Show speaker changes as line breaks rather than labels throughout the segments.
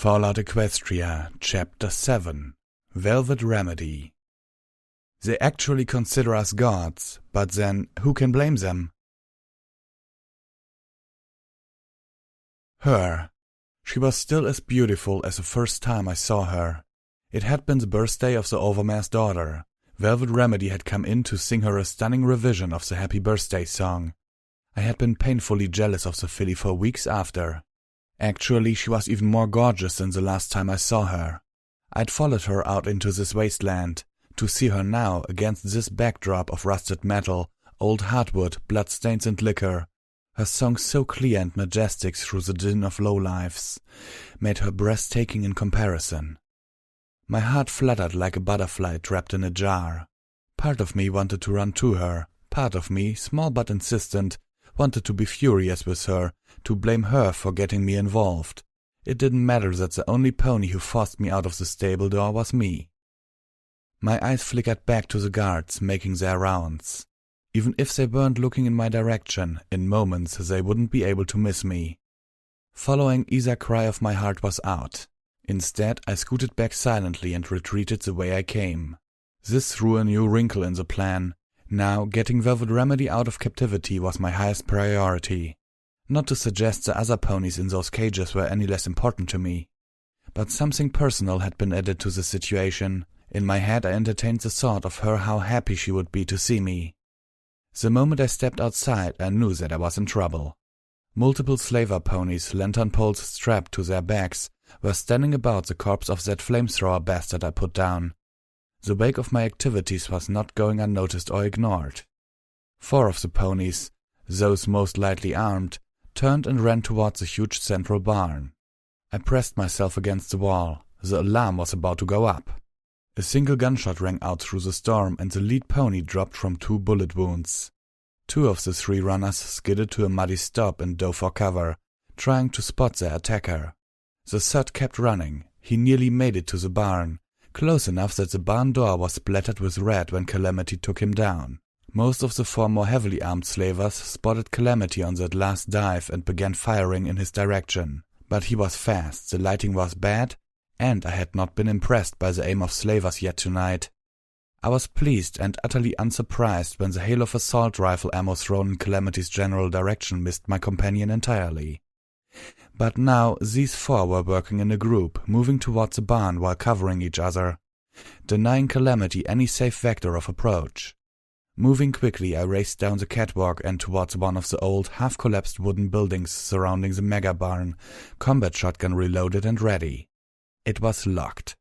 Fallout Equestria, Chapter 7, Velvet Remedy. They actually consider us gods, but then who can blame them? Her. She was still as beautiful as the first time I saw her. It had been the birthday of the Overmare's daughter. Velvet Remedy had come in to sing her a stunning revision of the Happy Birthday song. I had been painfully jealous of the filly for weeks after. Actually, she was even more gorgeous than the last time I saw her. I'd followed her out into this wasteland. To see her now against this backdrop of rusted metal, old hardwood, bloodstains and liquor, her song so clear and majestic through the din of lowlifes, made her breathtaking in comparison. My heart fluttered like a butterfly trapped in a jar. Part of me wanted to run to her, part of me, small but insistent, wanted to be furious with her, to blame her for getting me involved. It didn't matter that the only pony who forced me out of the stable door was me. My eyes flickered back to the guards making their rounds. Even if they weren't looking in my direction, in moments they wouldn't be able to miss me. Following either cry of my heart was out. Instead, I scooted back silently and retreated the way I came. This threw a new wrinkle in the plan. Now, getting Velvet Remedy out of captivity was my highest priority. Not to suggest the other ponies in those cages were any less important to me. But something personal had been added to the situation. In my head I entertained the thought of her how happy she would be to see me. The moment I stepped outside I knew that I was in trouble. Multiple slaver ponies, lantern poles strapped to their backs, were standing about the corpse of that flamethrower bastard I put down. The wake of my activities was not going unnoticed or ignored. 4 of the ponies, those most lightly armed, turned and ran towards the huge central barn. I pressed myself against the wall. The alarm was about to go up. A single gunshot rang out through the storm and the lead pony dropped from 2 bullet wounds. 2 of the 3 runners skidded to a muddy stop and dove for cover, trying to spot their attacker. The third kept running. He nearly made it to the barn, close enough that the barn door was splattered with red when Calamity took him down. Most of the 4 more heavily armed slavers spotted Calamity on that last dive and began firing in his direction. But he was fast, the lighting was bad, and I had not been impressed by the aim of slavers yet tonight. I was pleased and utterly unsurprised when the hail of assault rifle ammo thrown in Calamity's general direction missed my companion entirely. But now these 4 were working in a group, moving towards the barn while covering each other, denying Calamity any safe vector of approach. Moving quickly, I raced down the catwalk and towards one of the old, half-collapsed wooden buildings surrounding the mega barn, combat shotgun reloaded and ready. It was locked.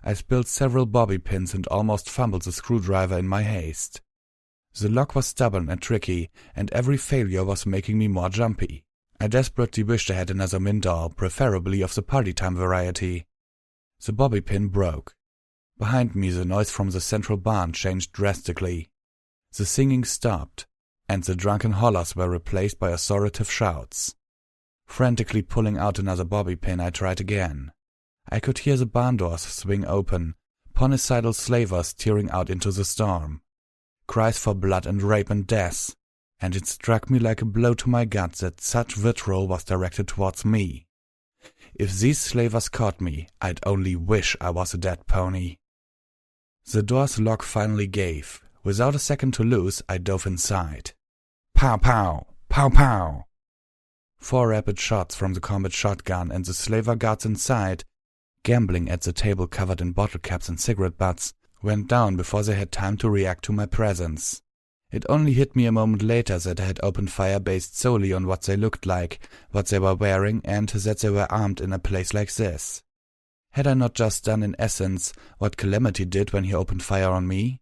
I spilled several bobby pins and almost fumbled the screwdriver in my haste. The lock was stubborn and tricky, and every failure was making me more jumpy. I desperately wished I had another Mindor, preferably of the party time variety. The bobby pin broke. Behind me the noise from the central barn changed drastically. The singing stopped, and the drunken hollers were replaced by authoritative shouts. Frantically pulling out another bobby pin, I tried again. I could hear the barn doors swing open, ponicidal slavers tearing out into the storm. Cries for blood and rape and death, and it struck me like a blow to my gut that such vitriol was directed towards me. If these slavers caught me, I'd only wish I was a dead pony. The door's lock finally gave. Without a second to lose, I dove inside. Pow pow! Pow pow! 4 rapid shots from the combat shotgun and the slaver guards inside, gambling at the table covered in bottle caps and cigarette butts, went down before they had time to react to my presence. It only hit me a moment later that I had opened fire based solely on what they looked like, what they were wearing, and that they were armed in a place like this. Had I not just done in essence what Calamity did when he opened fire on me?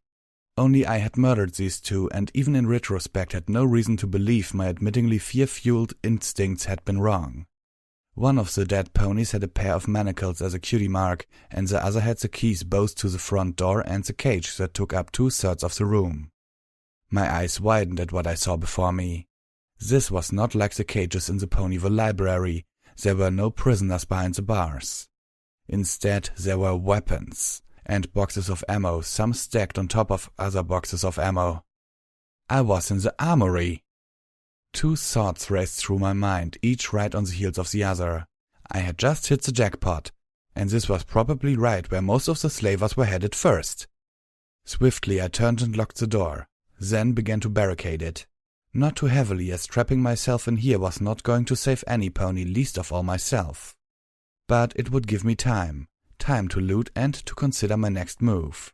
Only I had murdered these 2 and even in retrospect had no reason to believe my admittingly fear-fueled instincts had been wrong. One of the dead ponies had a pair of manacles as a cutie mark, and the other had the keys both to the front door and the cage that took up 2/3 of the room. My eyes widened at what I saw before me. This was not like the cages in the Ponyville library. There were no prisoners behind the bars. Instead, there were weapons, and boxes of ammo, some stacked on top of other boxes of ammo. I was in the armory. 2 thoughts raced through my mind, each right on the heels of the other. I had just hit the jackpot, and this was probably right where most of the slavers were headed first. Swiftly I turned and locked the door, then began to barricade it. Not too heavily, as trapping myself in here was not going to save any pony, least of all myself. But it would give me time to loot and to consider my next move.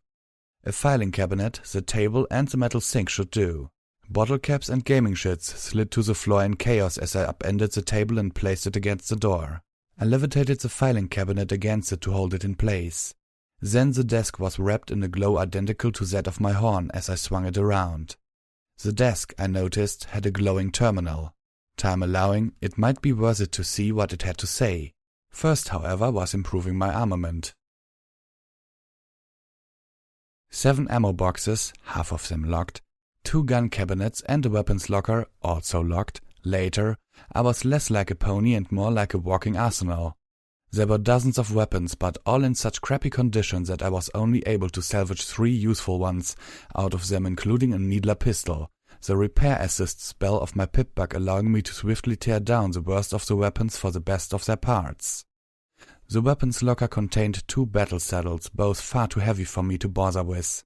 A filing cabinet, the table and the metal sink should do. Bottle caps and gaming shits slid to the floor in chaos as I upended the table and placed it against the door. I levitated the filing cabinet against it to hold it in place. Then the desk was wrapped in a glow identical to that of my horn as I swung it around. The desk, I noticed, had a glowing terminal. Time allowing, it might be worth it to see what it had to say. First, however, was improving my armament. 7 ammo boxes, half of them locked, 2 gun cabinets and a weapons locker, also locked. Later, I was less like a pony and more like a walking arsenal. There were dozens of weapons, but all in such crappy condition that I was only able to salvage 3 useful ones, out of them including a needler pistol, the repair assist spell of my pip-bug allowing me to swiftly tear down the worst of the weapons for the best of their parts. The weapons locker contained 2 battle saddles, both far too heavy for me to bother with.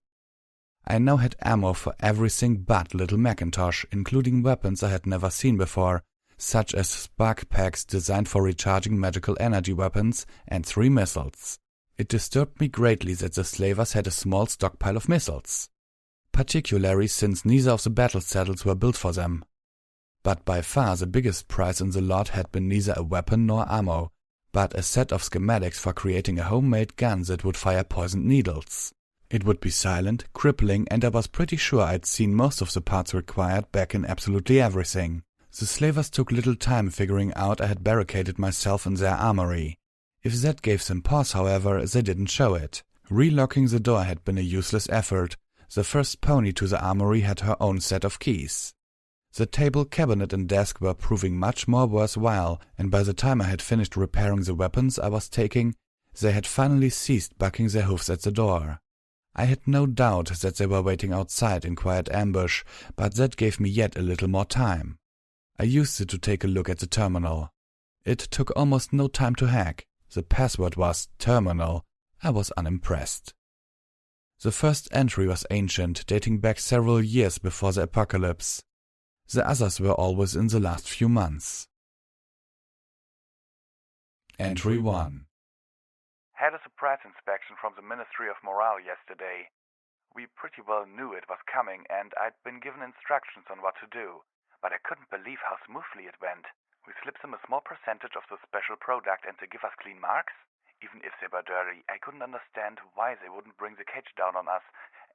I now had ammo for everything but Little Macintosh, including weapons I had never seen before, such as spark packs designed for recharging magical energy weapons and 3 missiles. It disturbed me greatly that the slavers had a small stockpile of missiles, particularly since neither of the battle saddles were built for them. But by far the biggest prize in the lot had been neither a weapon nor ammo, but a set of schematics for creating a homemade gun that would fire poisoned needles. It would be silent, crippling, and I was pretty sure I'd seen most of the parts required back in absolutely everything. The slavers took little time figuring out I had barricaded myself in their armory. If that gave them pause, however, they didn't show it. Relocking the door had been a useless effort. The first pony to the armory had her own set of keys. The table, cabinet and desk were proving much more worthwhile, and by the time I had finished repairing the weapons I was taking, they had finally ceased bucking their hoofs at the door. I had no doubt that they were waiting outside in quiet ambush, but that gave me yet a little more time. I used it to take a look at the terminal. It took almost no time to hack. The password was terminal. I was unimpressed. The first entry was ancient, dating back several years before the apocalypse. The others were all within the last few months. Entry 1.
Had a surprise inspection from the Ministry of Morale yesterday. We pretty well knew it was coming and I'd been given instructions on what to do, but I couldn't believe how smoothly it went. We slipped them a small percentage of the special product and they give us clean marks? Even if they were dirty, I couldn't understand why they wouldn't bring the cage down on us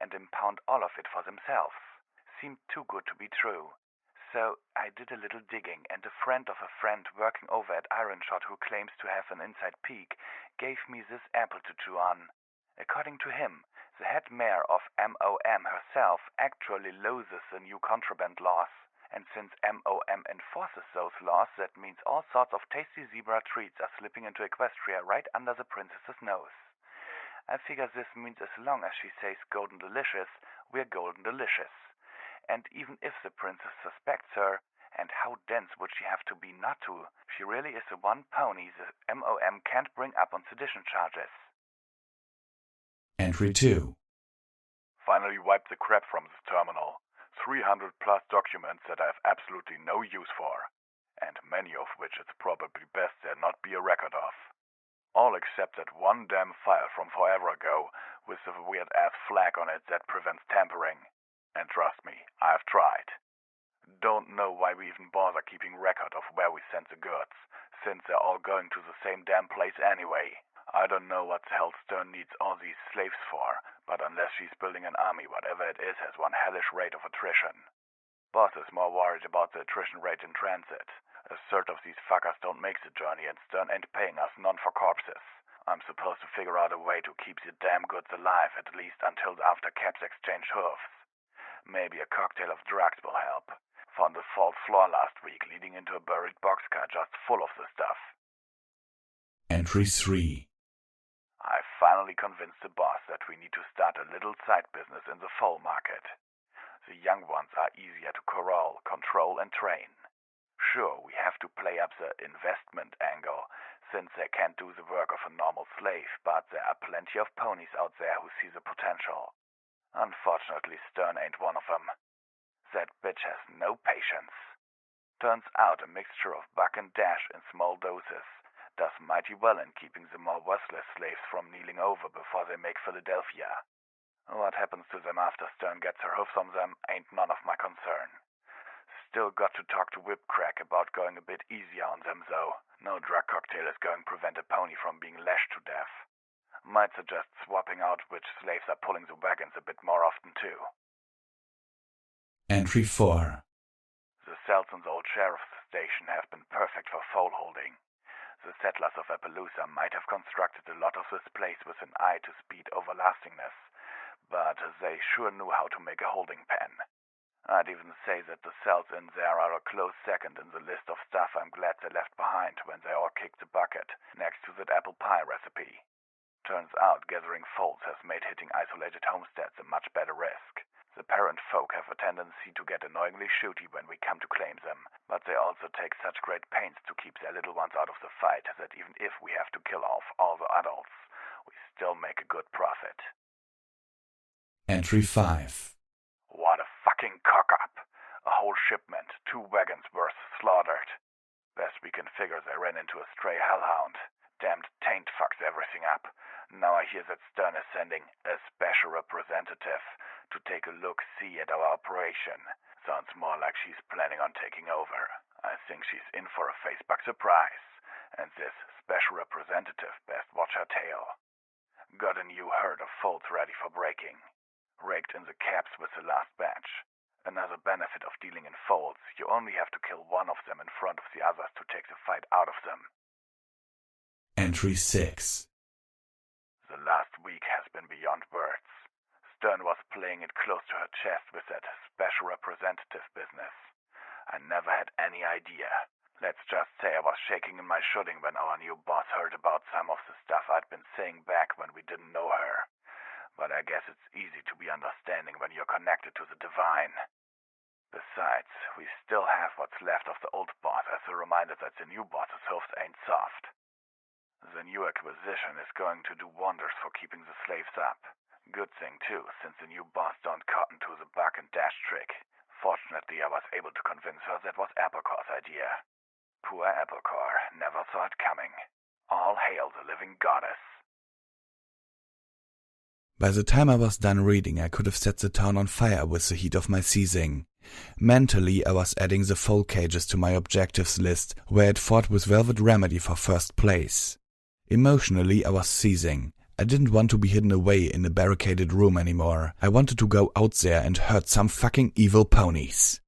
and impound all of it for themselves. Seemed too good to be true. So I did a little digging, and a friend of a friend working over at Ironshot who claims to have an inside peek gave me this apple to chew on. According to him, the head mayor of MOM herself actually loathes the new contraband laws. And since MOM enforces those laws, that means all sorts of tasty zebra treats are slipping into Equestria right under the princess's nose. I figure this means as long as she says golden delicious, we're golden delicious. And even if the princess suspects her, and how dense would she have to be not to, she really is the one pony the MOM can't bring up on sedition charges.
Entry 2.
Finally wiped the crap from this terminal. 300 plus documents that I have absolutely no use for, and many of which it's probably best there not be a record of. All except that one damn file from forever ago with the weird-ass flag on it that prevents tampering. And trust me, I've tried. Don't know why we even bother keeping record of where we send the goods, since they're all going to the same damn place anyway. I don't know what the hell Stern needs all these slaves for, but unless she's building an army, whatever it is has one hellish rate of attrition. Boss is more worried about the attrition rate in transit. A third of these fuckers don't make the journey and Stern ain't paying us none for corpses. I'm supposed to figure out a way to keep the damn goods alive at least until after Caps exchange hoofs. Maybe a cocktail of drugs will help. Found the false floor last week leading into a buried boxcar just full of the stuff.
Entry 3.
I finally convinced the boss that we need to start a little side business in the foal market. The young ones are easier to corral, control, and train. Sure, we have to play up the investment angle, since they can't do the work of a normal slave, but there are plenty of ponies out there who see the potential. Unfortunately, Stern ain't one of them. That bitch has no patience. Turns out a mixture of buck and dash in small doses does mighty well in keeping the more worthless slaves from kneeling over before they make Philadelphia. What happens to them after Stern gets her hoofs on them ain't none of my concern. Still got to talk to Whipcrack about going a bit easier on them, though. No drug cocktail is going to prevent a pony from being lashed to death. Might suggest swapping out which slaves are pulling the wagons a bit more often, too.
Entry 4.
The cells in the old sheriff's station have been perfect for foal holding. The settlers of Appaloosa might have constructed a lot of this place with an eye to speed over lastingness, but they sure knew how to make a holding pen. I'd even say that the cells in there are a close second in the list of stuff I'm glad they left behind when they all kicked the bucket, next to that apple pie recipe. Turns out gathering foals has made hitting isolated homesteads a much better risk. The parent folk have a tendency to get annoyingly shooty when we come to claim them, but they also take such great pains to keep their little ones out of the fight that even if we have to kill off all the adults, we still make a good profit.
Entry 5.
What a fucking cock-up. A whole shipment, 2 wagons worth slaughtered. Best we can figure they ran into a stray hellhound. Damned taint fucks everything up. Now I hear that Stern is sending a special representative to take a look-see at our operation. Sounds more like she's planning on taking over. I think she's in for a face-buck surprise. And this special representative best watch her tail. Got a new herd of foals ready for breaking. Raked in the caps with the last batch. Another benefit of dealing in foals, you only have to kill one of them in front of the others to take the fight out of them.
Entry 6.
The last week has been beyond words. Stern was playing it close to her chest with that special representative business. I never had any idea. Let's just say I was shaking in my shooting when our new boss heard about some of the stuff I'd been saying back when we didn't know her. But I guess it's easy to be understanding when you're connected to the divine. Besides, we still have what's left of the old boss as a reminder that the new boss's hoofs ain't soft. The new acquisition is going to do wonders for keeping the slaves up. Good thing, too, since the new boss don't cotton to the buck and dash trick. Fortunately, I was able to convince her that was Applecore's idea. Poor Applecore never saw it coming. All hail the living goddess.
By the time I was done reading, I could have set the town on fire with the heat of my seizing. Mentally, I was adding the foal cages to my objectives list, where I'd fought with Velvet Remedy for first place. Emotionally, I was seizing. I didn't want to be hidden away in a barricaded room anymore. I wanted to go out there and hurt some fucking evil ponies.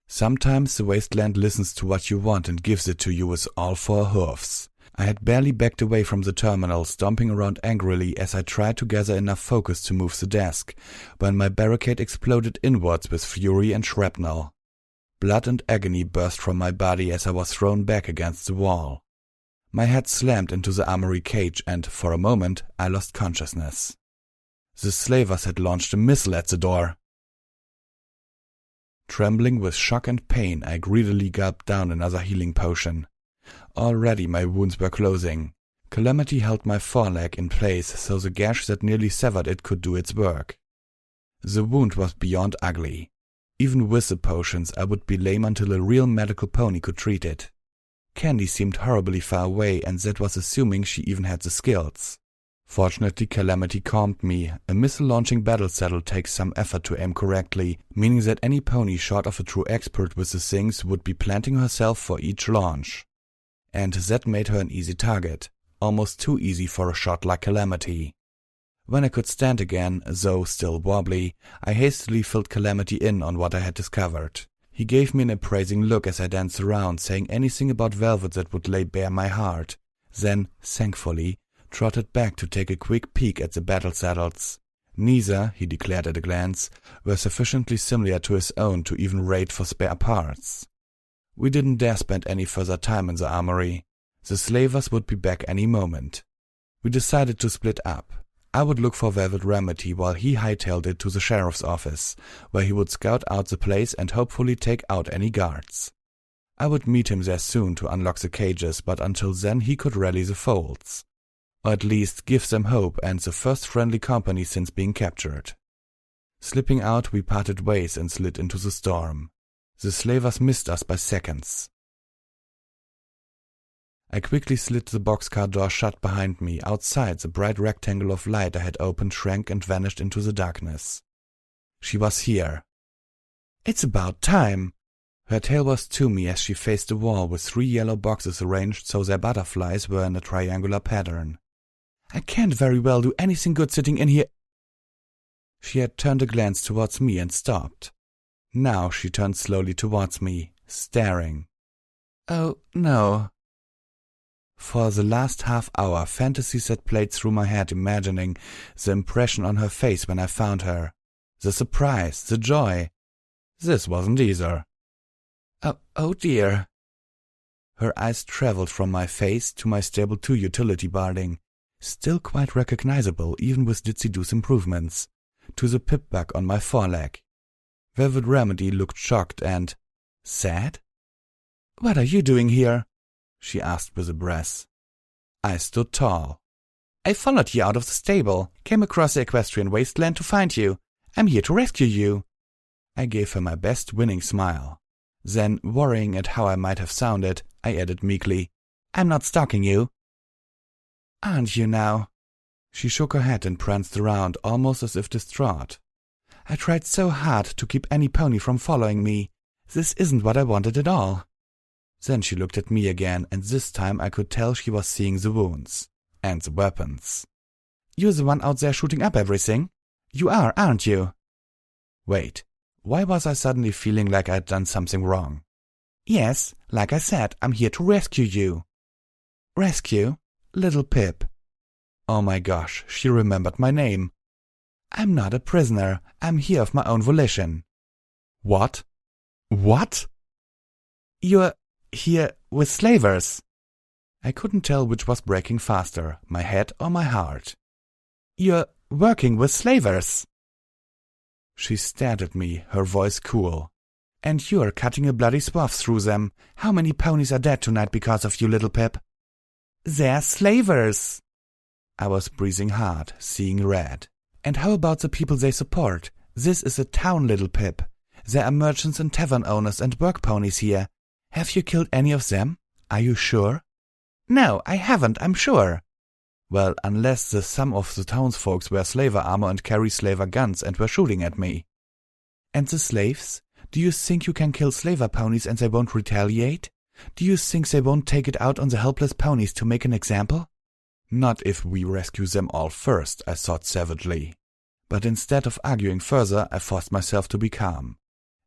Sometimes the wasteland listens to what you want and gives it to you with all 4 hoofs. I had barely backed away from the terminal, stomping around angrily as I tried to gather enough focus to move the desk, when my barricade exploded inwards with fury and shrapnel. Blood and agony burst from my body as I was thrown back against the wall. My head slammed into the armory cage and, for a moment, I lost consciousness. The slavers had launched a missile at the door. Trembling with shock and pain, I greedily gulped down another healing potion. Already my wounds were closing. Calamity held my foreleg in place so the gash that nearly severed it could do its work. The wound was beyond ugly. Even with the potions, I would be lame until a real medical pony could treat it. Candy seemed horribly far away, and that was assuming she even had the skills. Fortunately, Calamity calmed me. A missile-launching battle saddle takes some effort to aim correctly, meaning that any pony short of a true expert with the things would be planting herself for each launch. And that made her an easy target, almost too easy for a shot like Calamity. When I could stand again, though still wobbly, I hastily filled Calamity in on what I had discovered. He gave me an appraising look as I danced around, saying anything about velvet that would lay bare my heart, then, thankfully, trotted back to take a quick peek at the battle saddles. Neither, he declared at a glance, were sufficiently similar to his own to even raid for spare parts. We didn't dare spend any further time in the armory. The slavers would be back any moment. We decided to split up. I would look for Velvet Remedy while he hightailed it to the sheriff's office, where he would scout out the place and hopefully take out any guards. I would meet him there soon to unlock the cages, but until then he could rally the folds. Or at least give them hope and the first friendly company since being captured. Slipping out, we parted ways and slid into the storm. The slavers missed us by seconds. I quickly slid the boxcar door shut behind me. Outside, the bright rectangle of light I had opened shrank and vanished into the darkness. She was here. "It's about time." Her tail was to me as she faced the wall with 3 yellow boxes arranged so their butterflies were in a triangular pattern. "I can't very well do anything good sitting in here." She had turned a glance towards me and stopped. Now she turned slowly towards me, staring. "Oh, no." For the last half hour, fantasies had played through my head, imagining the impression on her face when I found her. The surprise, the joy. This wasn't either. Oh dear." Her eyes traveled from my face to my Stable 2 utility barding, still quite recognizable even with Ditzy-Doo's improvements, to the pip-bug on my foreleg. Velvet Remedy looked shocked and sad. "What are you doing here?" she asked with a breath. I stood tall. "I followed you out of the stable, came across the equestrian wasteland to find you. I'm here to rescue you." I gave her my best winning smile. Then, worrying at how I might have sounded, I added meekly, "I'm not stalking you." "Aren't you now?" She shook her head and pranced around, almost as if distraught. "I tried so hard to keep any pony from following me. This isn't what I wanted at all." Then she looked at me again, and this time I could tell she was seeing the wounds. And the weapons. "You're the one out there shooting up everything? You are, aren't you?" Wait, why was I suddenly feeling like I'd done something wrong? "Yes, like I said, I'm here to rescue you." "Rescue? Little Pip." Oh my gosh, she remembered my name. "I'm not a prisoner. I'm here of my own volition." "What? What?" "You're here with slavers." I couldn't tell which was breaking faster, my head or my heart. "You're working with slavers." She stared at me, her voice cool. "And you're cutting a bloody swath through them. How many ponies are dead tonight because of you, little Pip?" "They're slavers." I was breathing hard, seeing red. "And how about the people they support? This is a town, little Pip. There are merchants and tavern owners and work ponies here. Have you killed any of them? Are you sure?" "No, I haven't, I'm sure." "Well, unless some of the townsfolks wear slaver armor and carry slaver guns and were shooting at me." "And the slaves? Do you think you can kill slaver ponies and they won't retaliate? Do you think they won't take it out on the helpless ponies to make an example?" "Not if we rescue them all first," I thought savagely. But instead of arguing further, I forced myself to be calm.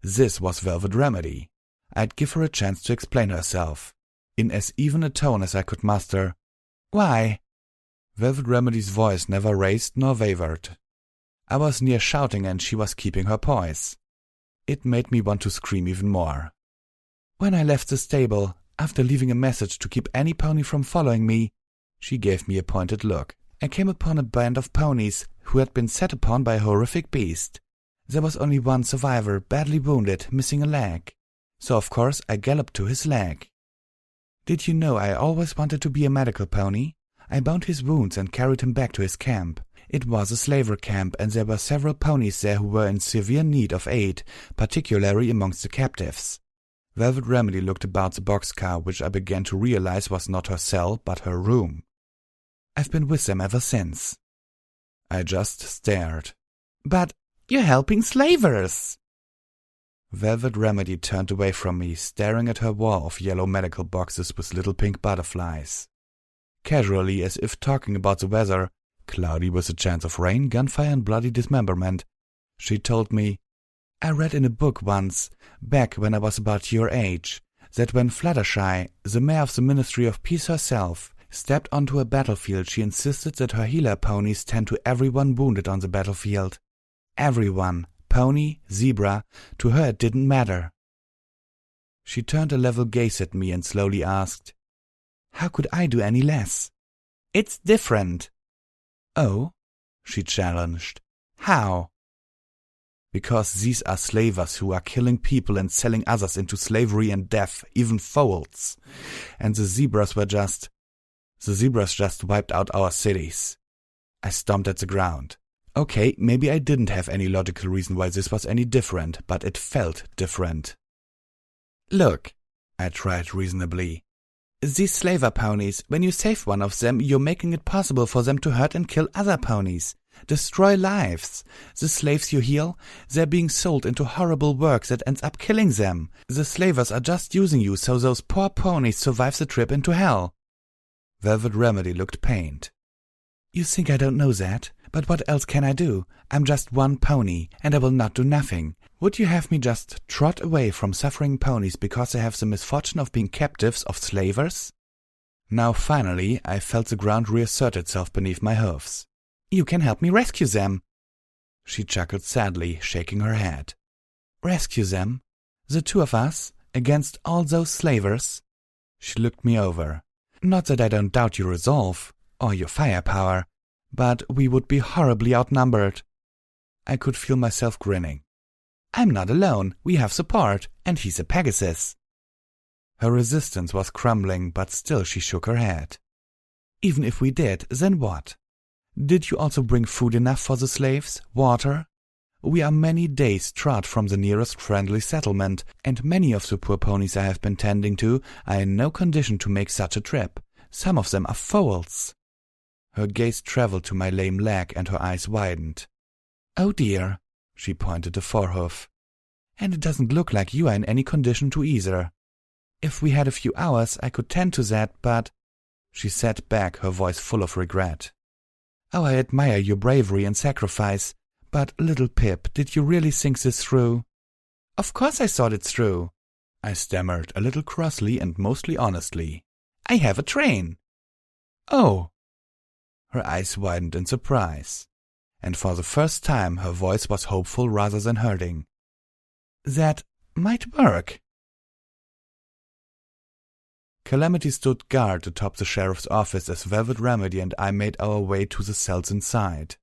This was Velvet Remedy. I'd give her a chance to explain herself. In as even a tone as I could muster. "Why?" Velvet Remedy's voice never raised nor wavered. I was near shouting and she was keeping her poise. It made me want to scream even more. "When I left the stable, after leaving a message to keep any pony from following me," she gave me a pointed look, "I came upon a band of ponies who had been set upon by a horrific beast. There was only one survivor, badly wounded, missing a leg. So of course I galloped to his leg. Did you know I always wanted to be a medical pony? I bound his wounds and carried him back to his camp. It was a slaver camp, and there were several ponies there who were in severe need of aid, particularly amongst the captives." Velvet Remedy looked about the boxcar, which I began to realize was not her cell, but her room. "I've been with them ever since." I just stared. "But you're helping slavers!" Velvet Remedy turned away from me, staring at her wall of yellow medical boxes with little pink butterflies. Casually, as if talking about the weather, cloudy with a chance of rain, gunfire and bloody dismemberment, she told me, "I read in a book once, back when I was about your age, that when Fluttershy, the mayor of the Ministry of Peace herself, stepped onto a battlefield, she insisted that her healer ponies tend to everyone wounded on the battlefield. Everyone. Pony, zebra, to her it didn't matter." She turned a level gaze at me and slowly asked, "How could I do any less?" "It's different." "Oh?" she challenged. "How?" Because these are slavers who are killing people and selling others into slavery and death, even foals. And the zebras just wiped out our cities. I stomped at the ground. Okay, maybe I didn't have any logical reason why this was any different, but it felt different. Look, I tried reasonably. These slaver ponies, when you save one of them, you're making it possible for them to hurt and kill other ponies. Destroy lives. The slaves you heal, they're being sold into horrible work that ends up killing them. The slavers are just using you so those poor ponies survive the trip into hell. Velvet Remedy looked pained. You think I don't know that? But what else can I do? I'm just one pony, and I will not do nothing. Would you have me just trot away from suffering ponies because they have the misfortune of being captives of slavers? Now finally I felt the ground reassert itself beneath my hoofs. You can help me rescue them. She chuckled sadly, shaking her head. Rescue them? The two of us? Against all those slavers? She looked me over. Not that I don't doubt your resolve, or your firepower, but we would be horribly outnumbered. I could feel myself grinning. I'm not alone, we have support, and he's a Pegasus. Her resistance was crumbling, but still she shook her head. Even if we did, then what? Did you also bring food enough for the slaves? Water? We are many days' trot from the nearest friendly settlement, and many of the poor ponies I have been tending to are in no condition to make such a trip. Some of them are foals. Her gaze traveled to my lame leg, and her eyes widened. Oh dear, she pointed a forehoof. And it doesn't look like you are in any condition to either. If we had a few hours, I could tend to that, but... She sat back, her voice full of regret. Oh, I admire your bravery and sacrifice, but, little Pip, did you really think this through? Of course I thought it through, I stammered, a little crossly and mostly honestly. I have a train. Oh. Her eyes widened in surprise, and for the first time her voice was hopeful rather than hurting. That might work. Calamity stood guard atop the sheriff's office as Velvet Remedy and I made our way to the cells inside.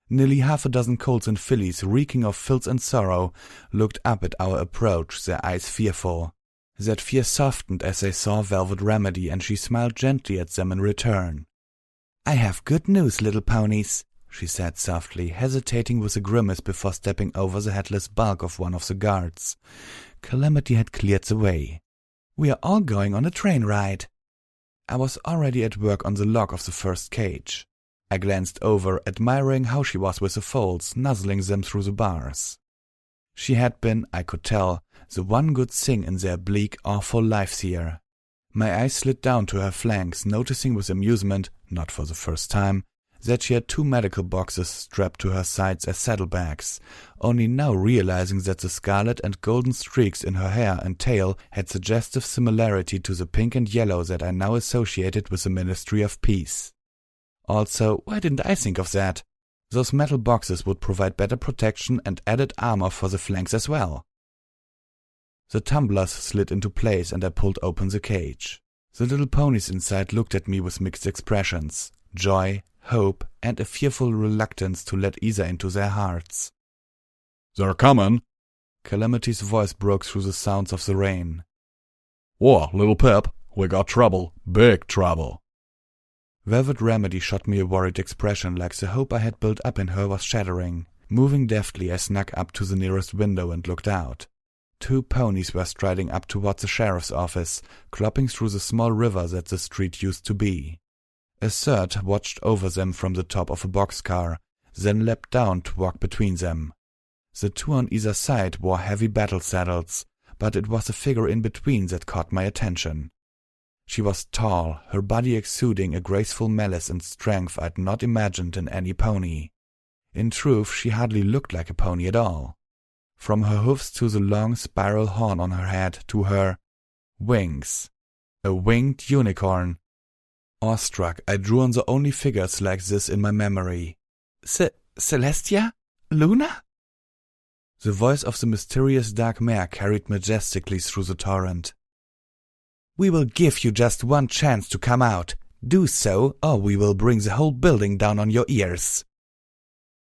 Nearly half a dozen colts and fillies, reeking of filth and sorrow, looked up at our approach, their eyes fearful. That fear softened as they saw Velvet Remedy, and she smiled gently at them in return. I have good news, little ponies, she said softly, hesitating with a grimace before stepping over the headless bulk of one of the guards. Calamity had cleared the way. We are all going on a train ride. I was already at work on the lock of the first cage. I glanced over, admiring how she was with the foals, nuzzling them through the bars. She had been, I could tell, the one good thing in their bleak, awful lives here. My eyes slid down to her flanks, noticing with amusement, not for the first time, that she had 2 medical boxes strapped to her sides as saddlebags, only now realizing that the scarlet and golden streaks in her hair and tail had suggestive similarity to the pink and yellow that I now associated with the Ministry of Peace. Also, why didn't I think of that? Those metal boxes would provide better protection and added armor for the flanks as well. The tumblers slid into place and I pulled open the cage. The little ponies inside looked at me with mixed expressions, joy, hope, and a fearful reluctance to let either into their hearts.
They're coming.
Calamity's voice broke through the sounds of the rain.
Whoa, little Pip, we got trouble, big trouble.
Velvet Remedy shot me a worried expression, like the hope I had built up in her was shattering. Moving deftly, I snuck up to the nearest window and looked out. 2 ponies were striding up toward the sheriff's office, clopping through the small river that the street used to be. A third watched over them from the top of a boxcar, then leapt down to walk between them. The 2 on either side wore heavy battle saddles, but it was the figure in between that caught my attention. She was tall, her body exuding a graceful malice and strength I'd not imagined in any pony. In truth, she hardly looked like a pony at all. From her hoofs to the long spiral horn on her head to her wings. A winged unicorn. Awestruck, I drew on the only figures like this in my memory. Celestia? Luna? The voice of the mysterious dark mare carried majestically through the torrent. We will give you just one chance to come out. Do so, or we will bring the whole building down on your ears.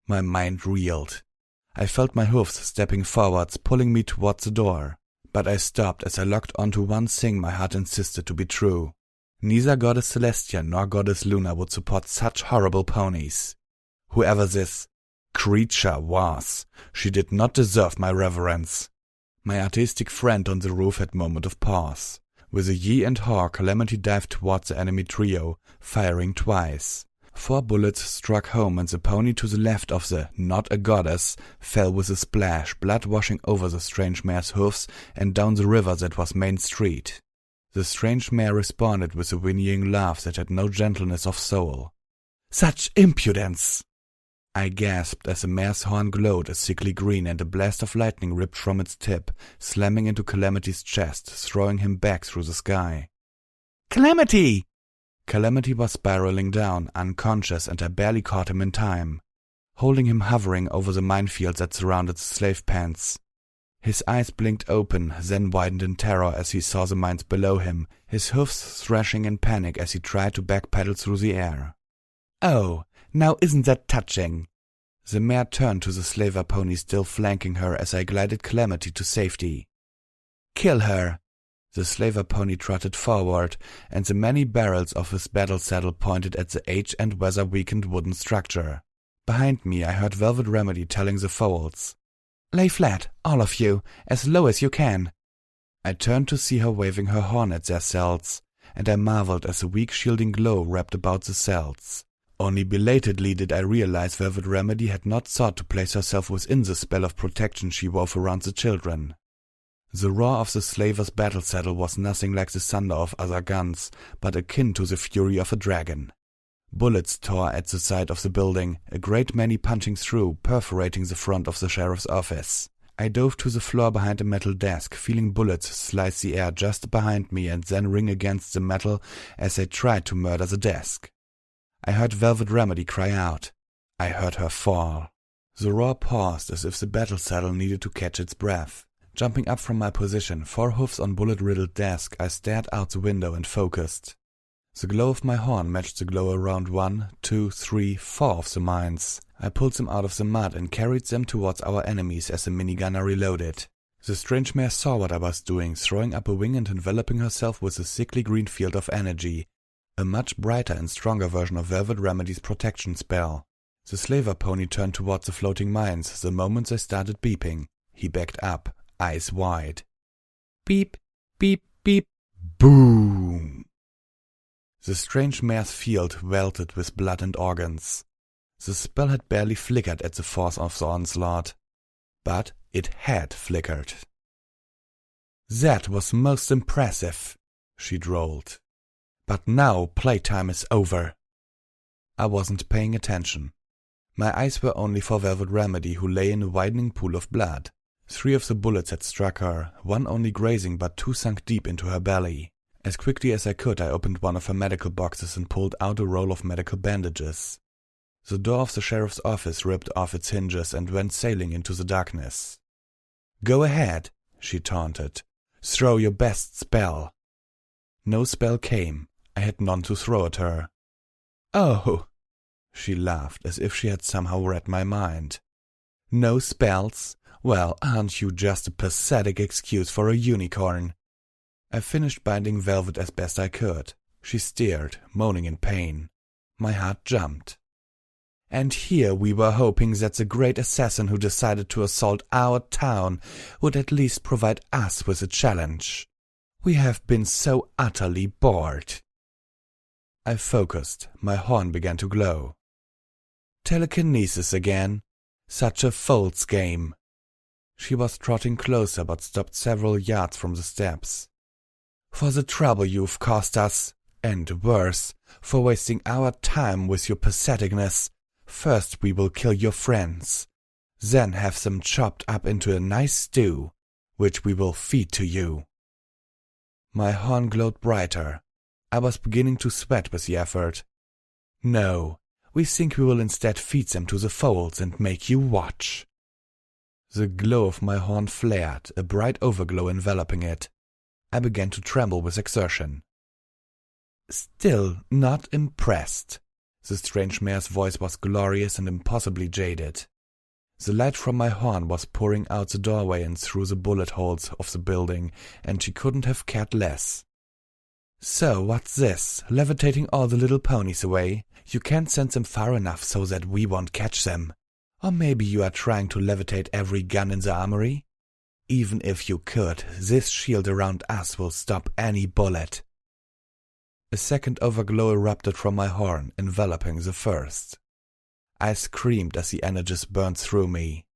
My mind reeled. I felt my hoofs stepping forwards, pulling me towards the door. But I stopped as I locked onto one thing my heart insisted to be true. Neither Goddess Celestia nor Goddess Luna would support such horrible ponies. Whoever this creature was, she did not deserve my reverence. My artistic friend on the roof had a moment of pause. With a yee and haw, Calamity dived towards the enemy trio, firing twice. 4 bullets struck home and the pony to the left of the not a goddess fell with a splash, blood washing over the strange mare's hoofs and down the river that was Main Street. The strange mare responded with a whinnying laugh that had no gentleness of soul. "Such impudence!" I gasped as the mare's horn glowed a sickly green and a blast of lightning ripped from its tip, slamming into Calamity's chest, throwing him back through the sky. "Calamity!" Calamity was spiraling down, unconscious, and I barely caught him in time, holding him hovering over the minefields that surrounded the slave pens. His eyes blinked open, then widened in terror as he saw the mines below him, his hoofs thrashing in panic as he tried to backpedal through the air. "Oh, now isn't that touching?" The mare turned to the slaver pony still flanking her as I glided Calamity to safety. "Kill her!" The slaver pony trotted forward, and the many barrels of his battle saddle pointed at the age and weather-weakened wooden structure. Behind me I heard Velvet Remedy telling the foals, "Lay flat, all of you, as low as you can." I turned to see her waving her horn at their cells, and I marveled as a weak shielding glow wrapped about the cells. Only belatedly did I realize Velvet Remedy had not sought to place herself within the spell of protection she wove around the children. The roar of the slaver's battle saddle was nothing like the thunder of other guns, but akin to the fury of a dragon. Bullets tore at the side of the building, a great many punching through, perforating the front of the sheriff's office. I dove to the floor behind a metal desk, feeling bullets slice the air just behind me and then ring against the metal as they tried to murder the desk. I heard Velvet Remedy cry out. I heard her fall. The roar paused as if the battle saddle needed to catch its breath. Jumping up from my position, 4 hoofs on bullet-riddled desk, I stared out the window and focused. The glow of my horn matched the glow around 1, 2, 3, 4 of the mines. I pulled them out of the mud and carried them towards our enemies as the minigunner reloaded. The strange mare saw what I was doing, throwing up a wing and enveloping herself with a sickly green field of energy, a much brighter and stronger version of Velvet Remedy's protection spell. The slaver pony turned towards the floating mines the moment they started beeping. He backed up, eyes wide. Beep, beep, beep, boom! The strange mare's field welted with blood and organs. The spell had barely flickered at the force of the onslaught, but it had flickered. "That was most impressive," she drawled. "But now playtime is over." I wasn't paying attention. My eyes were only for Velvet Remedy, who lay in a widening pool of blood. 3 of the bullets had struck her, 1 only grazing but 2 sunk deep into her belly. As quickly as I could, I opened one of her medical boxes and pulled out a roll of medical bandages. The door of the sheriff's office ripped off its hinges and went sailing into the darkness. "Go ahead," she taunted. "Throw your best spell." No spell came. I had none to throw at her. "Oh," she laughed as if she had somehow read my mind. "No spells? Well, aren't you just a pathetic excuse for a unicorn?" I finished binding Velvet as best I could. She stared, moaning in pain. My heart jumped. And here we were hoping that the great assassin who decided to assault our town would at least provide us with a challenge. We have been so utterly bored. I focused. My horn began to glow. Telekinesis again. Such a fool's game. She was trotting closer but stopped several yards from the steps. "For the trouble you've caused us, and worse, for wasting our time with your patheticness, first we will kill your friends, then have them chopped up into a nice stew, which we will feed to you." My horn glowed brighter. I was beginning to sweat with the effort. "No, we think we will instead feed them to the foals and make you watch." The glow of my horn flared, a bright overglow enveloping it. I began to tremble with exertion. "Still not impressed." The strange mare's voice was glorious and impossibly jaded. The light from my horn was pouring out the doorway and through the bullet holes of the building, and she couldn't have cared less. "So, what's this? Levitating all the little ponies away? You can't send them far enough so that we won't catch them. Or maybe you are trying to levitate every gun in the armory? Even if you could, this shield around us will stop any bullet." A second overglow erupted from my horn, enveloping the first. I screamed as the energies burned through me.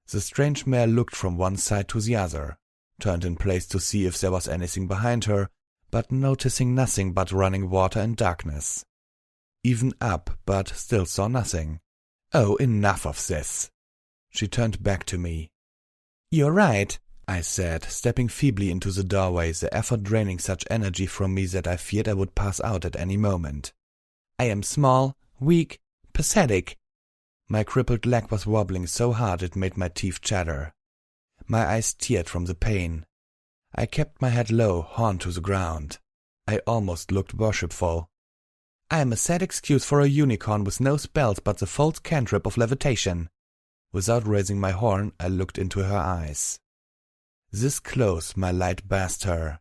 The strange mare looked from one side to the other, turned in place to see if there was anything behind her, but noticing nothing but running water and darkness. Even up, but still saw nothing. "Oh, enough of this." She turned back to me. "You're right," I said, stepping feebly into the doorway, the effort draining such energy from me that I feared I would pass out at any moment. "I am small, weak, pathetic." My crippled leg was wobbling so hard it made my teeth chatter. My eyes teared from the pain. I kept my head low, horn to the ground. I almost looked worshipful. "I am a sad excuse for a unicorn with no spells but the false cantrip of levitation." Without raising my horn, I looked into her eyes. This close, my light basked her.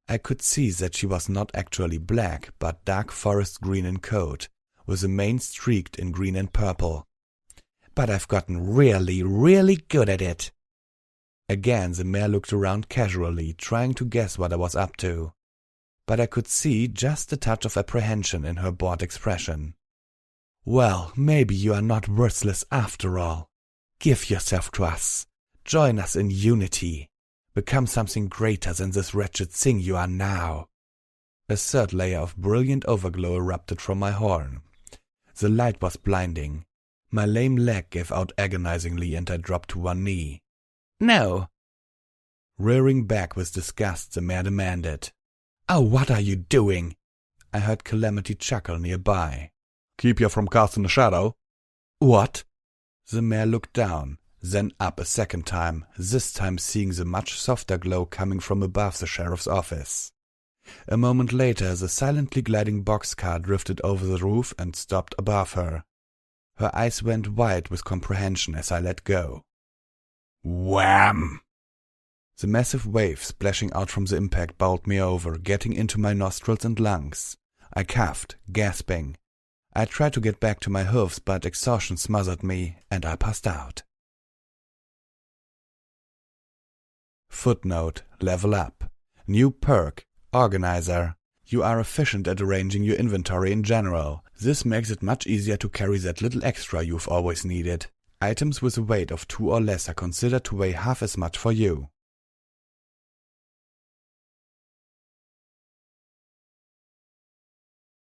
I could see that she was not actually black, but dark forest green in coat, with the mane streaked in green and purple. "But I've gotten really, really good at it." Again the mare looked around casually, trying to guess what I was up to. But I could see just a touch of apprehension in her bored expression. "Well, maybe you are not worthless after all. Give yourself to us. Join us in unity. Become something greater than this wretched thing you are now." A third layer of brilliant overglow erupted from my horn. The light was blinding. My lame leg gave out agonizingly and I dropped to one knee. "No." Rearing back with disgust, the mare demanded. "Oh, what are you doing?" I heard Calamity chuckle nearby.
"Keep you from casting a shadow."
"What?" The mare looked down, then up a second time, this time seeing the much softer glow coming from above the sheriff's office. A moment later, the silently gliding boxcar drifted over the roof and stopped above her. Her eyes went wide with comprehension as I let go. Wham! The massive wave splashing out from the impact bowled me over, getting into my nostrils and lungs. I coughed, gasping. I tried to get back to my hooves, but exhaustion smothered me, and I passed out. Footnote: Level up. New perk: Organizer. You are efficient at arranging your inventory in general. This makes it much easier to carry that little extra you've always needed. Items with a weight of 2 or less are considered to weigh half as much for you.